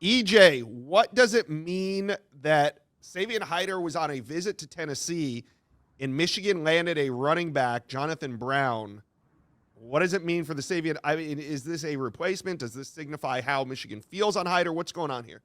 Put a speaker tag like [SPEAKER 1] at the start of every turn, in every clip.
[SPEAKER 1] EJ, what does it mean that Savion Hyder was on a visit to Tennessee and Michigan landed a running back, Jonathan Brown? What does it mean for the Savion? I mean, is this a replacement? Does this signify how Michigan feels on Hyder? What's going on here?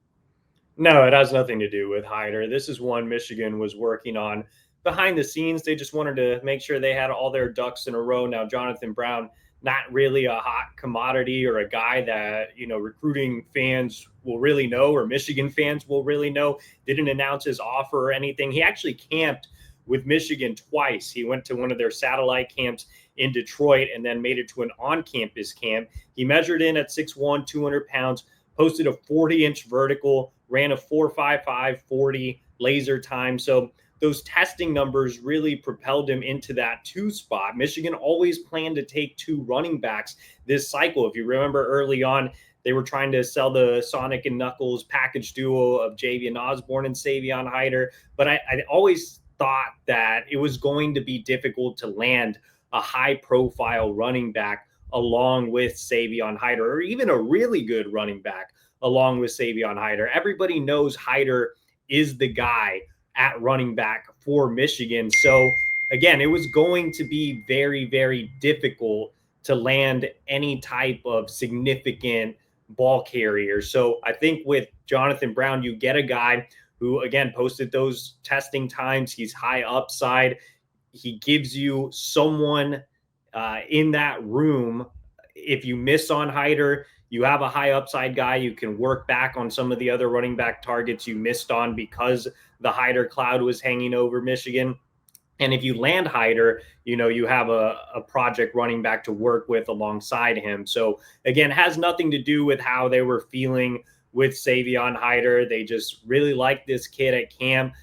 [SPEAKER 2] No, it has nothing to do with Hyder. This is one Michigan was working on behind the scenes. They just wanted to make sure they had all their ducks in a row. Now, Jonathan Brown, not really a hot commodity or a guy that, recruiting fans will really know or Michigan fans will really know. Didn't announce his offer or anything. He actually camped with Michigan twice. He went to one of their satellite camps in Detroit and then made it to an on campus camp. He measured in at 6'1, 200 pounds, posted a 40-inch vertical, ran a 4.55 40 laser time. So those testing numbers really propelled him into that two spot. Michigan always planned to take two running backs this cycle. If you remember early on, they were trying to sell the Sonic and Knuckles package duo of Javian Osborne and Savion Hyder. But I always thought that it was going to be difficult to land a high profile running back along with Savion Hyder, or even a really good running back along with Savion Hyder. Everybody knows Hyder is the guy at running back for Michigan. So again, it was going to be very, very difficult to land any type of significant ball carrier. So I think with Jonathan Brown, you get a guy who, again, posted those testing times. He's high upside. He gives you someone in that room. If you miss on Hyder, you have a high upside guy. You can work back on some of the other running back targets you missed on because the Hyder cloud was hanging over Michigan. And if you land Hyder, you have a project running back to work with alongside him. So again, has nothing to do with how they were feeling with Savion Hyder. They just really liked this kid at camp.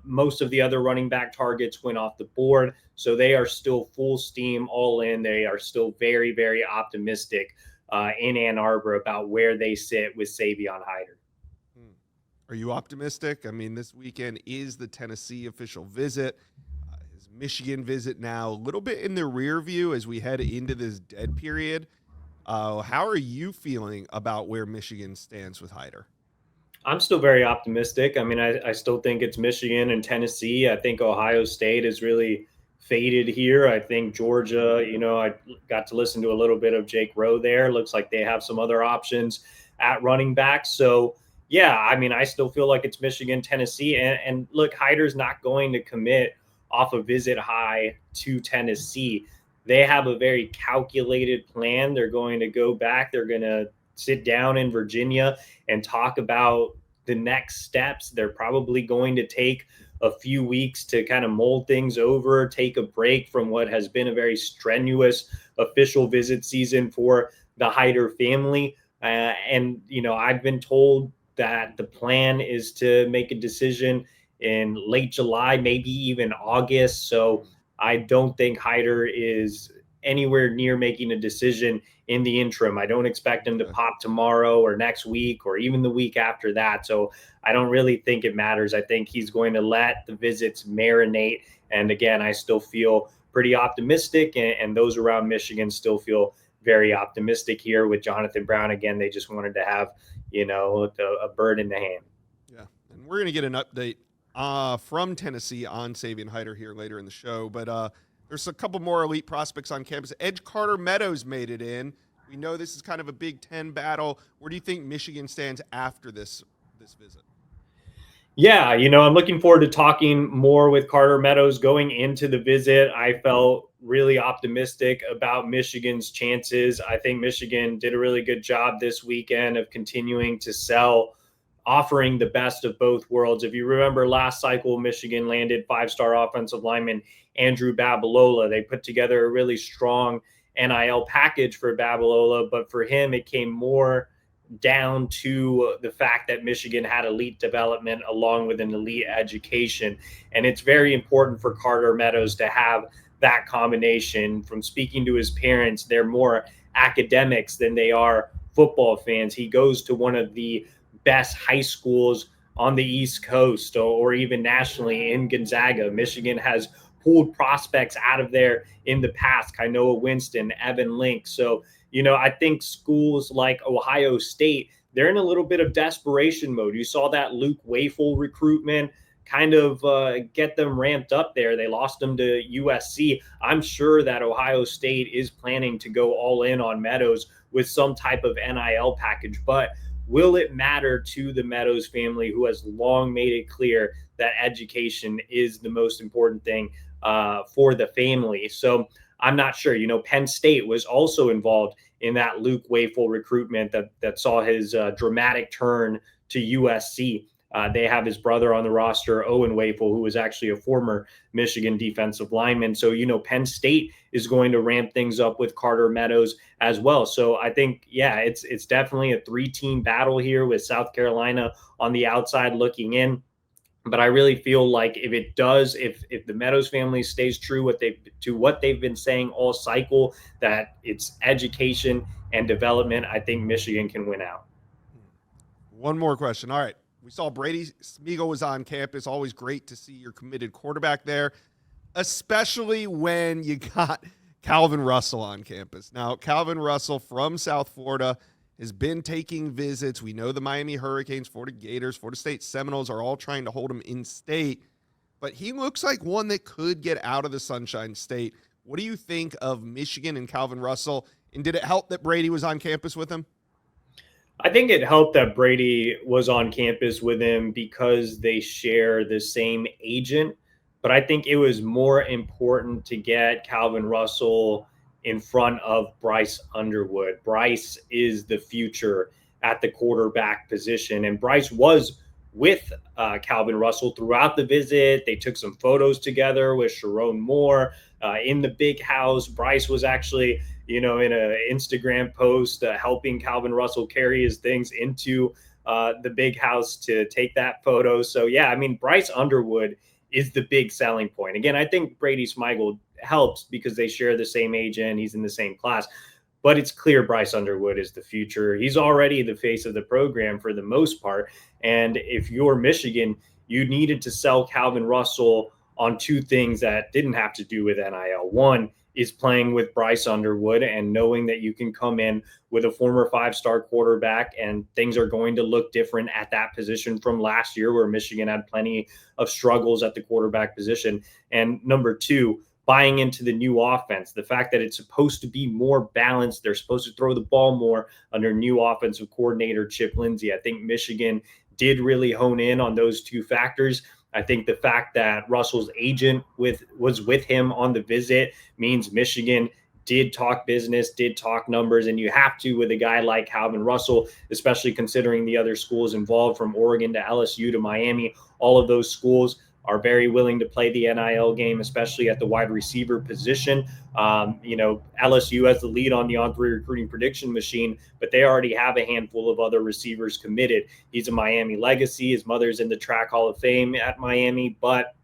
[SPEAKER 2] Most of the other running back targets went off the board. So they are still full steam, all in. They are still very, very optimistic in Ann Arbor about where they sit with Savion Hyder.
[SPEAKER 1] Are you optimistic? I mean, this weekend is the Tennessee official visit. His Michigan visit now a little bit in the rear view as we head into this dead period. How are you feeling about where Michigan stands with Hyder?
[SPEAKER 2] I'm still very optimistic. I mean, I still think it's Michigan and Tennessee. I think Ohio State is really faded here. I think Georgia, I got to listen to a little bit of Jake Rowe there. Looks like they have some other options at running back. So, yeah, I mean, I still feel like it's Michigan, Tennessee. And look, Hyder's not going to commit off a visit high to Tennessee. They have a very calculated plan. They're going to go back. They're going to sit down in Virginia and talk about the next steps. They're probably going to take a few weeks to kind of mold things over, take a break from what has been a very strenuous official visit season for the Hyder family. I've been told that the plan is to make a decision in late July, maybe even August. So I don't think Hyder is anywhere near making a decision in the interim. I don't expect him to pop tomorrow or next week or even the week after that. So I don't really think it matters. I think he's going to let the visits marinate. And again, I still feel pretty optimistic, and those around Michigan still feel very optimistic here with Jonathan Brown. Again, they just wanted to have, a bird in the hand.
[SPEAKER 1] Yeah, and we're going to get an update from Tennessee on Savion Hyder here later in the show, but there's a couple more elite prospects on campus. Edge Carter Meadows made it in. We know this is kind of a Big Ten battle. Where do you think Michigan stands after this visit?
[SPEAKER 2] Yeah, I'm looking forward to talking more with Carter Meadows going into the visit. I felt really optimistic about Michigan's chances. I think Michigan did a really good job this weekend of continuing to sell, offering the best of both worlds. If you remember last cycle, Michigan landed five-star offensive lineman Andrew Babalola. They put together a really strong NIL package for Babalola, but for him, it came more down to the fact that Michigan had elite development along with an elite education. And it's very important for Carter Meadows to have that combination. From speaking to his parents, they're more academics than they are football fans. He goes to one of the best high schools on the East Coast or even nationally in Gonzaga. Michigan has pulled prospects out of there in the past, Kainoa Winston, Evan Link. So, I think schools like Ohio State, they're in a little bit of desperation mode. You saw that Luke Wafel recruitment kind of get them ramped up there. They lost them to USC. I'm sure that Ohio State is planning to go all in on Meadows with some type of NIL package, but will it matter to the Meadows family, who has long made it clear that education is the most important thing for the family? So I'm not sure. Penn State was also involved in that Luke Wafel recruitment that saw his dramatic turn to USC. They have his brother on the roster, Owen Wafel, who was actually a former Michigan defensive lineman. So, Penn State is going to ramp things up with Carter Meadows as well. So I think, yeah, it's definitely a 3-team battle here with South Carolina on the outside looking in. But I really feel like if the Meadows family stays true to what they've been saying all cycle, that it's education and development, I think Michigan can win out.
[SPEAKER 1] One more question. All right. We saw Brady Smigiel was on campus. Always great to see your committed quarterback there, especially when you got Calvin Russell on campus. Now, Calvin Russell from South Florida has been taking visits. We know the Miami Hurricanes, Florida Gators, Florida State Seminoles are all trying to hold him in state, but he looks like one that could get out of the Sunshine State. What do you think of Michigan and Calvin Russell? And did it help that Brady was on campus with him?
[SPEAKER 2] I think it helped that Brady was on campus with him because they share the same agent. But I think it was more important to get Calvin Russell in front of Bryce Underwood. Bryce is the future at the quarterback position. And Bryce was with Calvin Russell throughout the visit. They took some photos together with Sharon Moore in the big house. Bryce was actually in an Instagram post, helping Calvin Russell carry his things into the big house to take that photo. So, yeah, I mean, Bryce Underwood is the big selling point. Again, I think Brady Smigiel helps because they share the same agent. He's in the same class. But it's clear Bryce Underwood is the future. He's already the face of the program for the most part. And if you're Michigan, you needed to sell Calvin Russell on two things that didn't have to do with NIL. One is playing with Bryce Underwood and knowing that you can come in with a former 5-star quarterback and things are going to look different at that position from last year, where Michigan had plenty of struggles at the quarterback position. And number two, buying into the new offense, the fact that it's supposed to be more balanced. They're supposed to throw the ball more under new offensive coordinator Chip Lindsey. I think Michigan did really hone in on those two factors. I think the fact that Russell's agent was with him on the visit means Michigan did talk business, did talk numbers, and you have to with a guy like Calvin Russell, especially considering the other schools involved from Oregon to LSU to Miami. All of those schools are very willing to play the NIL game, especially at the wide receiver position. LSU has the lead on the On3 recruiting prediction machine, but they already have a handful of other receivers committed. He's a Miami legacy. His mother's in the Track Hall of Fame at Miami, but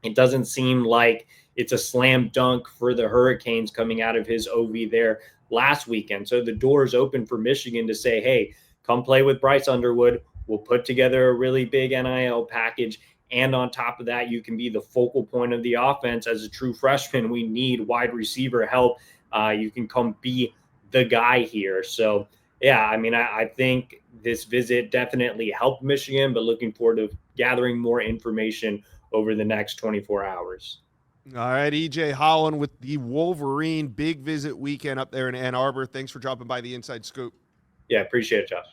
[SPEAKER 2] it doesn't seem like it's a slam dunk for the Hurricanes coming out of his OV there last weekend. So the door is open for Michigan to say, hey, come play with Bryce Underwood. We'll put together a really big NIL package. And on top of that, you can be the focal point of the offense. As a true freshman, we need wide receiver help. You can come be the guy here. So, yeah, I mean, I think this visit definitely helped Michigan, but looking forward to gathering more information over the next 24 hours.
[SPEAKER 1] All right, EJ Holland with the Wolverine big visit weekend up there in Ann Arbor. Thanks for dropping by the Inside Scoop.
[SPEAKER 2] Yeah, appreciate it, Josh.